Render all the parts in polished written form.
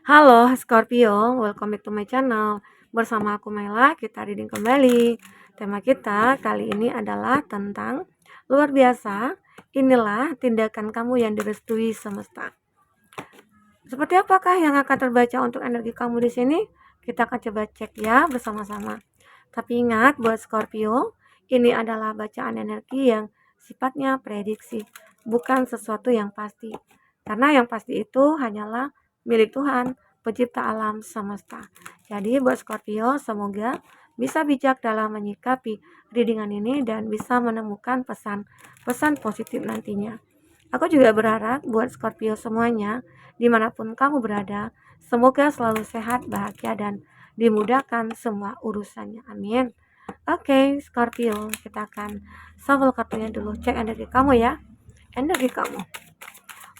Halo Scorpio, welcome back to my channel. Bersama aku Mela, kita reading kembali. Tema kita kali ini adalah tentang luar biasa. Inilah tindakan kamu yang direstui semesta. Seperti apakah yang akan terbaca untuk energi kamu di sini? Kita akan coba cek ya bersama-sama. Tapi ingat buat Scorpio, ini adalah bacaan energi yang sifatnya prediksi, bukan sesuatu yang pasti. Karena yang pasti itu hanyalah milik Tuhan, pencipta alam semesta. Jadi buat Scorpio, semoga bisa bijak dalam menyikapi readingan ini dan bisa menemukan pesan-pesan positif nantinya. Aku juga berharap buat Scorpio semuanya, dimanapun kamu berada, semoga selalu sehat, bahagia, dan dimudahkan semua urusannya. Amin. Oke, Scorpio, kita akan shuffle kartunya dulu. Cek energi kamu ya. Energi kamu.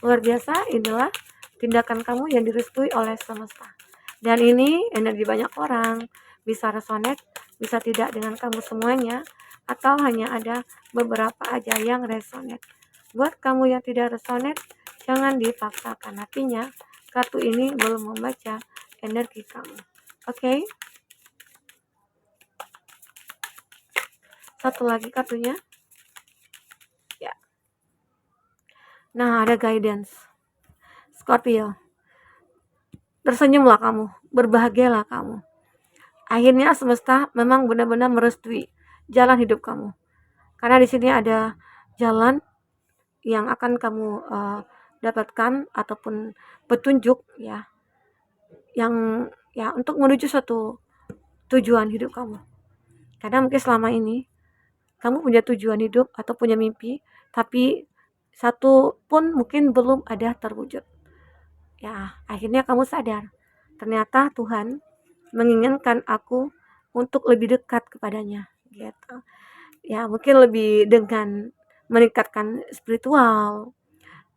Luar biasa, inilah tindakan kamu yang direstui oleh semesta. Dan ini energi banyak orang. Bisa resonate, bisa tidak dengan kamu semuanya, atau hanya ada beberapa aja yang resonate. Buat kamu yang tidak resonate, jangan dipaksakan. Artinya, kartu ini belum membaca energi kamu. Oke? Satu lagi kartunya. Ya. Nah, ada guidance. Scorpio, tersenyumlah kamu, berbahagialah kamu. Akhirnya semesta memang benar-benar merestui jalan hidup kamu. Karena di sini ada jalan yang akan kamu dapatkan ataupun petunjuk ya, yang ya untuk menuju suatu tujuan hidup kamu. Karena mungkin selama ini kamu punya tujuan hidup atau punya mimpi, tapi satu pun mungkin belum ada terwujud. Ya, akhirnya kamu sadar, ternyata Tuhan menginginkan aku untuk lebih dekat kepadanya, gitu. Ya, mungkin lebih dengan meningkatkan spiritual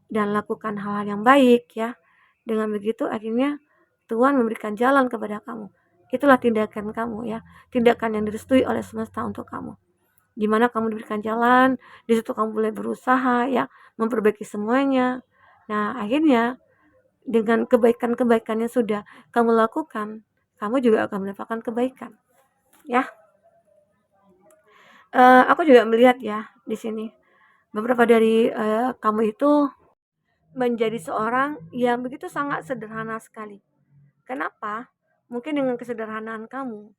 dan lakukan hal-hal yang baik ya. Dengan begitu akhirnya Tuhan memberikan jalan kepada kamu. Itulah tindakan kamu ya, tindakan yang direstui oleh semesta untuk kamu. Di mana kamu diberikan jalan, di situ kamu boleh berusaha ya, memperbaiki semuanya. Nah, akhirnya dengan kebaikan-kebaikan yang sudah kamu lakukan, kamu juga akan mendapatkan kebaikan ya. Aku juga melihat ya di sini beberapa dari kamu itu menjadi seorang yang begitu sangat sederhana sekali. Kenapa? Mungkin dengan kesederhanaan kamu,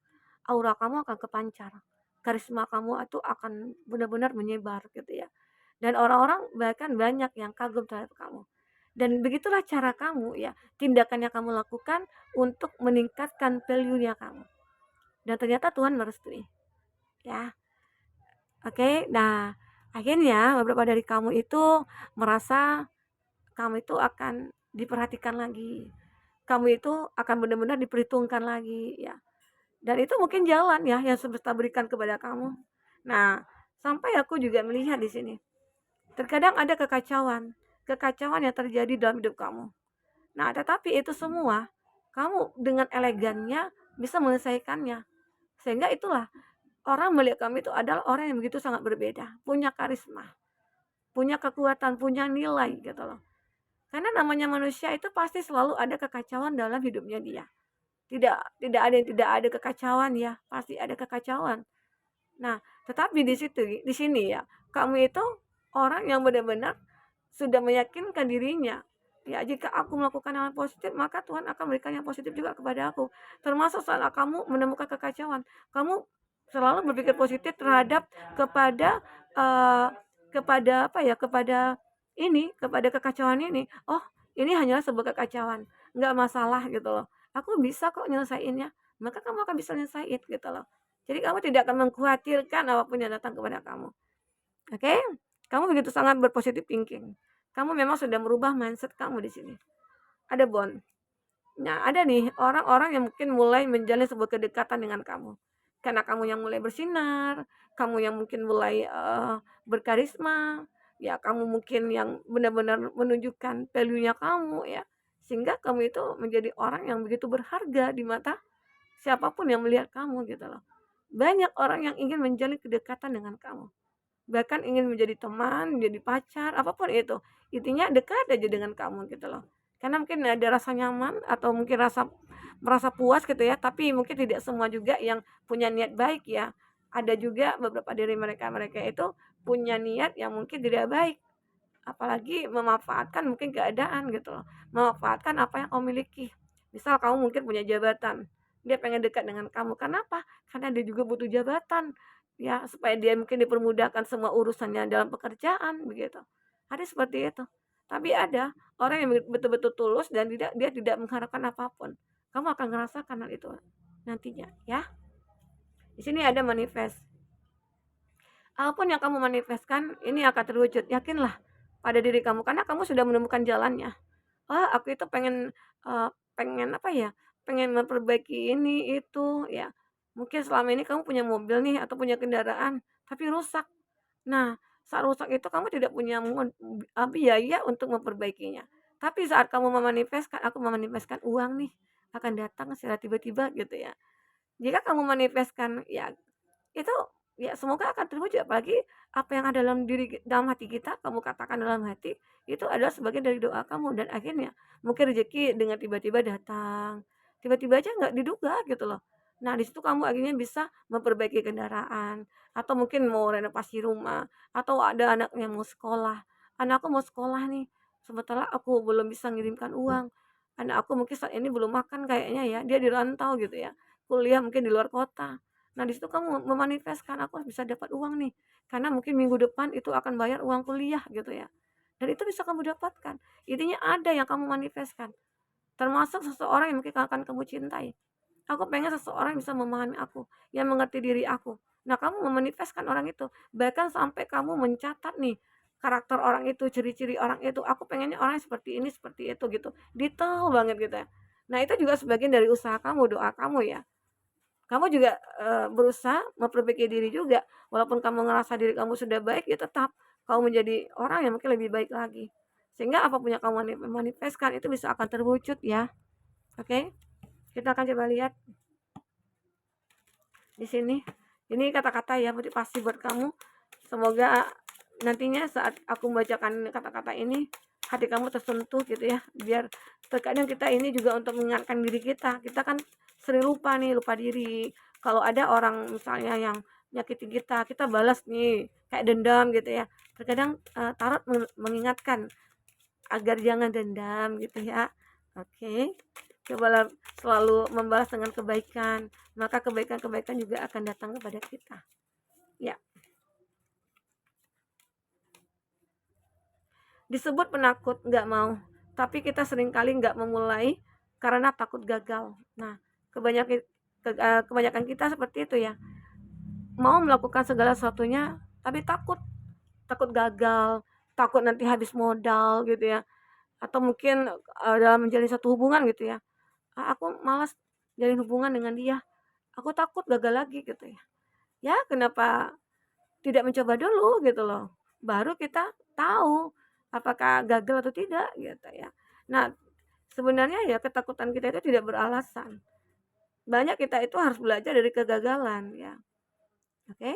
aura kamu akan kepancar, karisma kamu itu akan benar-benar menyebar gitu ya. Dan orang-orang bahkan banyak yang kagum terhadap kamu. Dan begitulah cara kamu ya, tindakan yang kamu lakukan untuk meningkatkan value-nya kamu. Dan ternyata Tuhan merestui ya. Oke, nah akhirnya beberapa dari kamu itu merasa kamu itu akan diperhatikan lagi. Kamu itu akan benar-benar diperhitungkan lagi ya. Dan itu mungkin jalan ya yang semesta berikan kepada kamu. Nah, sampai aku juga melihat di sini. Terkadang ada kekacauan, kekacauan yang terjadi dalam hidup kamu. Nah, tetapi itu semua kamu dengan elegannya bisa menyelesaikannya. Sehingga itulah orang melihat kamu itu adalah orang yang begitu sangat berbeda, punya karisma, punya kekuatan, punya nilai gitu loh. Karena namanya manusia itu pasti selalu ada kekacauan dalam hidupnya dia. Tidak ada yang tidak ada kekacauan ya, pasti ada kekacauan. Nah, tetapi di sini ya, kamu itu orang yang benar-benar sudah meyakinkan dirinya. Ya, jika aku melakukan hal positif, maka Tuhan akan berikan yang positif juga kepada aku. Termasuk saat kamu menemukan kekacauan, kamu selalu berpikir positif terhadap kepada eh, kepada apa ya, kepada kekacauan ini. Oh, ini hanyalah sebuah kekacauan, nggak masalah gitu loh. Aku bisa kok nyelesainnya, maka kamu akan bisa nyelesain gitu loh. Jadi kamu tidak akan mengkhawatirkan apapun yang datang kepada kamu. Oke? Kamu begitu sangat berpositif thinking. Kamu memang sudah merubah mindset kamu di sini. Ada bond. Nah, ada nih orang-orang yang mungkin mulai menjalin sebuah kedekatan dengan kamu. Karena kamu yang mulai bersinar, kamu yang mungkin mulai berkarisma, ya kamu mungkin yang benar-benar menunjukkan value-nya kamu ya. Sehingga kamu itu menjadi orang yang begitu berharga di mata siapapun yang melihat kamu gitu loh. Banyak orang yang ingin menjalin kedekatan dengan kamu. Bahkan ingin menjadi teman, menjadi pacar, apapun itu. Intinya dekat aja dengan kamu gitu loh. Karena mungkin ada rasa nyaman atau mungkin merasa puas gitu ya, tapi mungkin tidak semua juga yang punya niat baik ya. Ada juga beberapa dari mereka-mereka itu punya niat yang mungkin tidak baik, apalagi memanfaatkan mungkin keadaan gitu loh, memanfaatkan apa yang kamu miliki. Misal kamu mungkin punya jabatan, dia pengen dekat dengan kamu, kenapa? Karena dia juga butuh jabatan, ya supaya dia mungkin dipermudahkan semua urusannya dalam pekerjaan begitu. Ada seperti itu. Tapi ada orang yang betul-betul tulus dan dia tidak mengharapkan apapun. Kamu akan ngerasakan hal itu nantinya ya. Di sini ada manifest. Apapun yang kamu manifestkan ini akan terwujud. Yakinlah pada diri kamu karena kamu sudah menemukan jalannya. "Ah, aku itu pengen, pengen apa ya, pengen memperbaiki ini, itu," ya. Mungkin selama ini kamu punya mobil nih atau punya kendaraan, tapi rusak. Nah, saat rusak itu kamu tidak punya biaya untuk memperbaikinya. Tapi saat kamu memanifestkan, "Aku memanifestkan uang nih, akan datang secara tiba-tiba," gitu ya. Jika kamu manifestkan, ya itu, ya semoga akan terwujud, apalagi apa yang ada dalam hati kita, kamu katakan dalam hati, itu adalah sebagian dari doa kamu dan akhirnya mungkin rezeki dengan tiba-tiba datang, tiba-tiba aja nggak diduga gitu loh. Nah, di situ kamu akhirnya bisa memperbaiki kendaraan, atau mungkin mau renovasi rumah, atau ada anak yang mau sekolah, "Anakku mau sekolah nih, sementara aku belum bisa ngirimkan uang, anak aku mungkin saat ini belum makan kayaknya ya, dia di rantau," gitu ya, kuliah mungkin di luar kota. Nah, di situ kamu memanifestkan, "Aku bisa dapat uang nih, karena mungkin minggu depan itu akan bayar uang kuliah," gitu ya. Dan itu bisa kamu dapatkan. Intinya ada yang kamu manifestkan, termasuk seseorang yang mungkin akan kamu cintai. Aku pengen seseorang yang bisa memahami aku, yang mengerti diri aku. Nah, kamu memanifestkan orang itu, bahkan sampai kamu mencatat nih, karakter orang itu, ciri-ciri orang itu, aku pengennya orang seperti ini, seperti itu, gitu. Detail banget gitu ya. Nah, itu juga sebagian dari usaha kamu, doa kamu ya. Kamu juga, berusaha memperbaiki diri juga, walaupun kamu ngerasa diri kamu sudah baik, ya tetap kamu menjadi orang yang mungkin lebih baik lagi. Sehingga apapun yang kamu manifestkan itu bisa akan terwujud ya, oke? Kita akan coba lihat di sini. Ini kata-kata ya motivasi buat kamu. Semoga nantinya saat aku membacakan kata-kata ini, hati kamu tersentuh gitu ya. Biar terkadang kita ini juga untuk mengingatkan diri kita. Kita kan sering lupa nih, lupa diri. Kalau ada orang misalnya yang nyakitin kita, kita balas nih kayak dendam gitu ya. Terkadang tarot mengingatkan agar jangan dendam gitu ya. Oke. Cobalah selalu membalas dengan kebaikan, maka kebaikan-kebaikan juga akan datang kepada kita. Ya, disebut penakut, nggak mau, tapi kita seringkali nggak memulai karena takut gagal. Nah, kebanyakan kebanyakan kita seperti itu ya, mau melakukan segala sesuatunya, tapi takut, takut gagal, takut nanti habis modal gitu ya, atau mungkin dalam menjalin satu hubungan gitu ya. "Ah, aku malas jalin hubungan dengan dia, aku takut gagal lagi," gitu ya. Ya, kenapa tidak mencoba dulu gitu loh, baru kita tahu apakah gagal atau tidak gitu ya. Nah, sebenarnya ya ketakutan kita itu tidak beralasan, banyak kita itu harus belajar dari kegagalan ya, oke.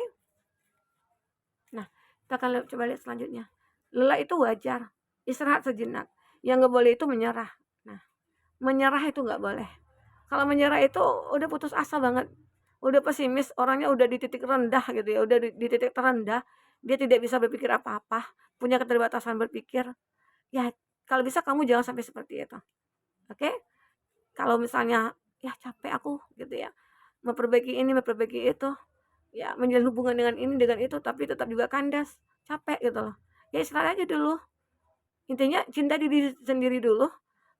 Nah, kita akan coba lihat selanjutnya, lelah itu wajar, istirahat sejenak, yang nggak boleh itu menyerah. Nah, menyerah itu nggak boleh. Kalau menyerah itu udah putus asa banget, udah pesimis, orangnya udah di titik rendah gitu ya, udah di titik terendah, dia tidak bisa berpikir apa-apa, punya keterbatasan berpikir. Ya, kalau bisa kamu jangan sampai seperti itu, oke? Kalau misalnya, "Ya capek aku," gitu ya, memperbaiki ini, memperbaiki itu, ya menjalin hubungan dengan ini, dengan itu, tapi tetap juga kandas, capek gitu loh. Ya istirahat aja dulu. Intinya cinta diri sendiri dulu,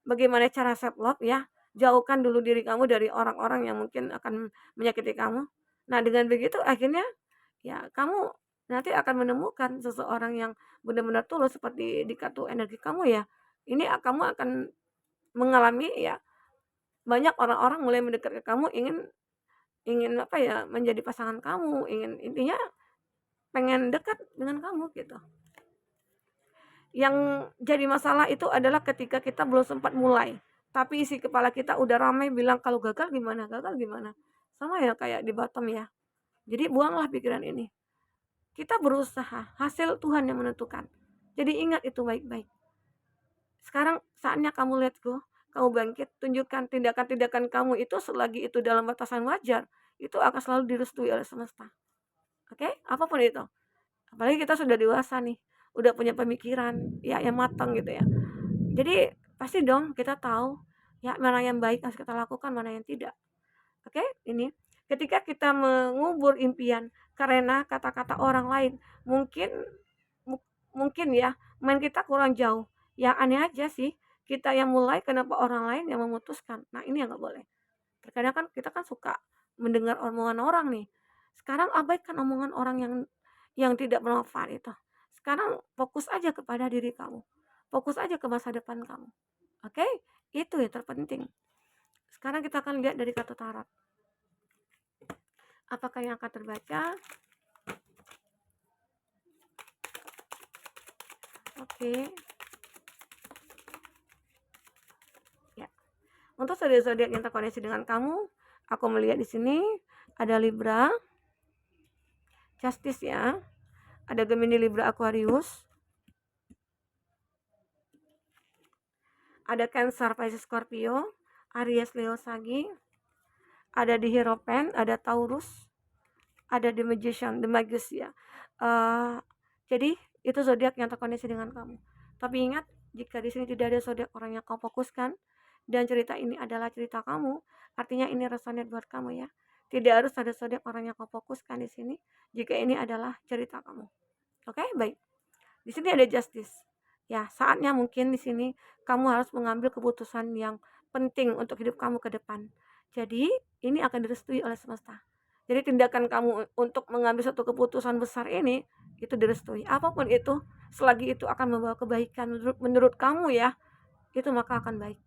bagaimana cara self love ya, jauhkan dulu diri kamu dari orang-orang yang mungkin akan menyakiti kamu. Nah, dengan begitu akhirnya ya kamu nanti akan menemukan seseorang yang benar-benar tulus seperti di kartu energi kamu ya. Ini kamu akan mengalami ya, banyak orang-orang mulai mendekat ke kamu, ingin ingin apa ya, menjadi pasangan kamu, ingin intinya pengen dekat dengan kamu gitu. Yang jadi masalah itu adalah ketika kita belum sempat mulai, tapi isi kepala kita udah ramai bilang, "Kalau gagal gimana, gagal gimana?" Sama ya kayak di bottom ya. Jadi buanglah pikiran ini. Kita berusaha, hasil Tuhan yang menentukan. Jadi ingat itu baik-baik. Sekarang saatnya kamu let go, kamu bangkit, tunjukkan tindakan-tindakan kamu itu selagi itu dalam batasan wajar, itu akan selalu direstui oleh semesta. Oke? Apapun itu. Apalagi kita sudah dewasa nih, udah punya pemikiran ya yang matang gitu ya. Jadi pasti dong kita tahu ya mana yang baik harus kita lakukan, mana yang tidak. Oke? Ini ketika kita mengubur impian karena kata-kata orang lain, mungkin mungkin ya main kita kurang jauh. Yang aneh aja sih, kita yang mulai kenapa orang lain yang memutuskan. Nah, ini yang nggak boleh. Terkadang kan kita kan suka mendengar omongan orang nih. Sekarang abaikan omongan orang yang tidak bermanfaat itu. Sekarang fokus aja kepada diri kamu. Fokus aja ke masa depan kamu. Oke? Itu yang terpenting. Sekarang kita akan lihat dari kartu tarot. Apakah yang akan terbaca? Oke. Ya. Untuk zodiak yang terkoneksi dengan kamu, aku melihat di sini ada Libra, Justice ya. Ada Gemini, Libra, Aquarius. Ada Cancer, Pisces, Scorpio, Aries, Leo, Sagi. Ada di Hierophant, ada Taurus, ada The Magician, The Magus ya. Jadi itu zodiak yang terkoneksi dengan kamu. Tapi ingat, jika di sini tidak ada zodiak orang yang kamu fokuskan dan cerita ini adalah cerita kamu, artinya ini resonate buat kamu ya. Tidak harus ada zodiak orang yang kamu fokuskan di sini jika ini adalah cerita kamu. Oke, baik. Di sini ada Justice. Ya, saatnya mungkin di sini kamu harus mengambil keputusan yang penting untuk hidup kamu ke depan. Jadi, ini akan direstui oleh semesta. Jadi tindakan kamu untuk mengambil satu keputusan besar ini itu direstui. Apapun itu, selagi itu akan membawa kebaikan menurut kamu ya, itu maka akan baik.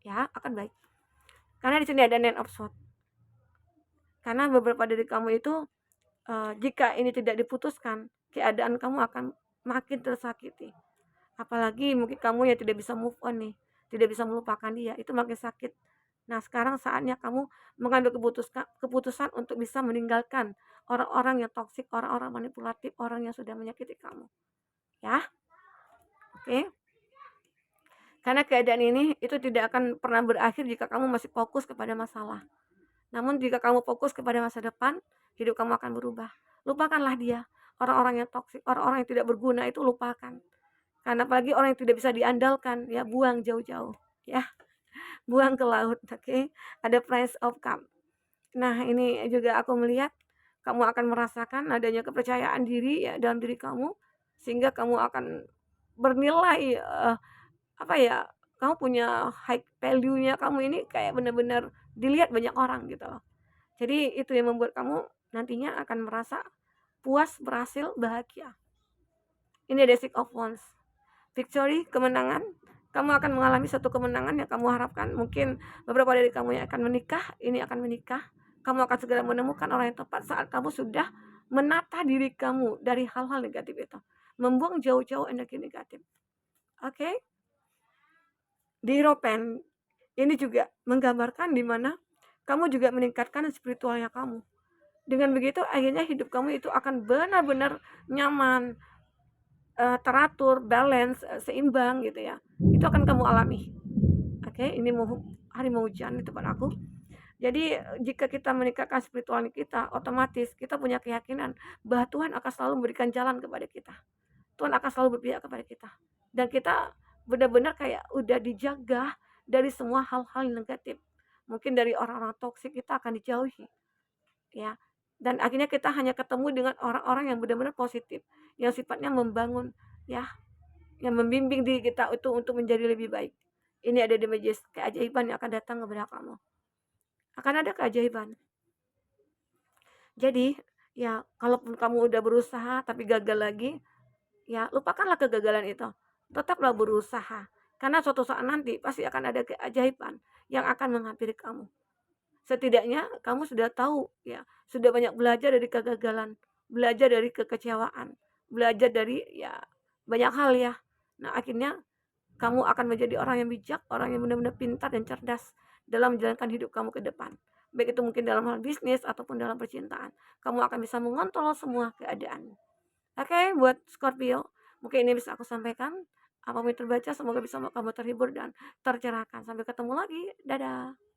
Ya, akan baik. Karena di sini ada Nine of Swords. Karena beberapa dari kamu itu jika ini tidak diputuskan, keadaan kamu akan makin tersakiti. Apalagi mungkin kamu yang tidak bisa move on nih, tidak bisa melupakan dia, itu makin sakit. Nah, sekarang saatnya kamu mengambil keputusan untuk bisa meninggalkan orang-orang yang toksik, orang-orang manipulatif, orang yang sudah menyakiti kamu. Ya, oke. Karena keadaan ini itu tidak akan pernah berakhir jika kamu masih fokus kepada masalah. Namun jika kamu fokus kepada masa depan, hidup kamu akan berubah. Lupakanlah dia. Orang-orang yang toksik, orang-orang yang tidak berguna itu lupakan. Karena apalagi orang yang tidak bisa diandalkan, ya buang jauh-jauh. Ya, buang ke laut, oke? Ada Prince of Cup. Nah, ini juga aku melihat kamu akan merasakan adanya kepercayaan diri ya dalam diri kamu sehingga kamu akan bernilai apa ya? Kamu punya high value-nya kamu ini kayak benar-benar dilihat banyak orang gitu loh. Jadi itu yang membuat kamu nantinya akan merasa puas, berhasil, bahagia. Ini ada Six of Wands. Victory, kemenangan. Kamu akan mengalami satu kemenangan yang kamu harapkan. Mungkin beberapa dari kamu yang akan menikah, ini akan menikah. Kamu akan segera menemukan orang yang tepat saat kamu sudah menata diri kamu dari hal-hal negatif itu. Membuang jauh-jauh energi negatif. Oke? Di Hierophant, ini juga menggambarkan di mana kamu juga meningkatkan spiritualnya kamu. Dengan begitu akhirnya hidup kamu itu akan benar-benar nyaman, teratur, balance, seimbang gitu ya. Itu akan kamu alami. Oke, ini hari mau hujan di tempat aku. Jadi jika kita meningkatkan spiritual kita, otomatis kita punya keyakinan bahwa Tuhan akan selalu memberikan jalan kepada kita. Tuhan akan selalu berpihak kepada kita. Dan kita benar-benar kayak udah dijaga dari semua hal-hal negatif. Mungkin dari orang-orang toksik kita akan dijauhi. Ya. Dan akhirnya kita hanya ketemu dengan orang-orang yang benar-benar positif, yang sifatnya membangun ya, yang membimbing diri kita itu untuk menjadi lebih baik. Ini ada di majelis keajaiban yang akan datang kepada kamu. Akan ada keajaiban. Jadi, ya kalaupun kamu udah berusaha tapi gagal lagi, ya lupakanlah kegagalan itu. Tetaplah berusaha. Karena suatu saat nanti pasti akan ada keajaiban yang akan menghampiri kamu. Setidaknya kamu sudah tahu ya, sudah banyak belajar dari kegagalan, belajar dari kekecewaan, belajar dari ya banyak hal ya. Nah, akhirnya kamu akan menjadi orang yang bijak, orang yang benar-benar pintar dan cerdas dalam menjalankan hidup kamu ke depan. Baik itu mungkin dalam hal bisnis ataupun dalam percintaan. Kamu akan bisa mengontrol semua keadaan. Oke, buat Scorpio, mungkin ini bisa aku sampaikan. Apapun yang terbaca semoga bisa kamu terhibur dan tercerahkan. Sampai ketemu lagi, dadah.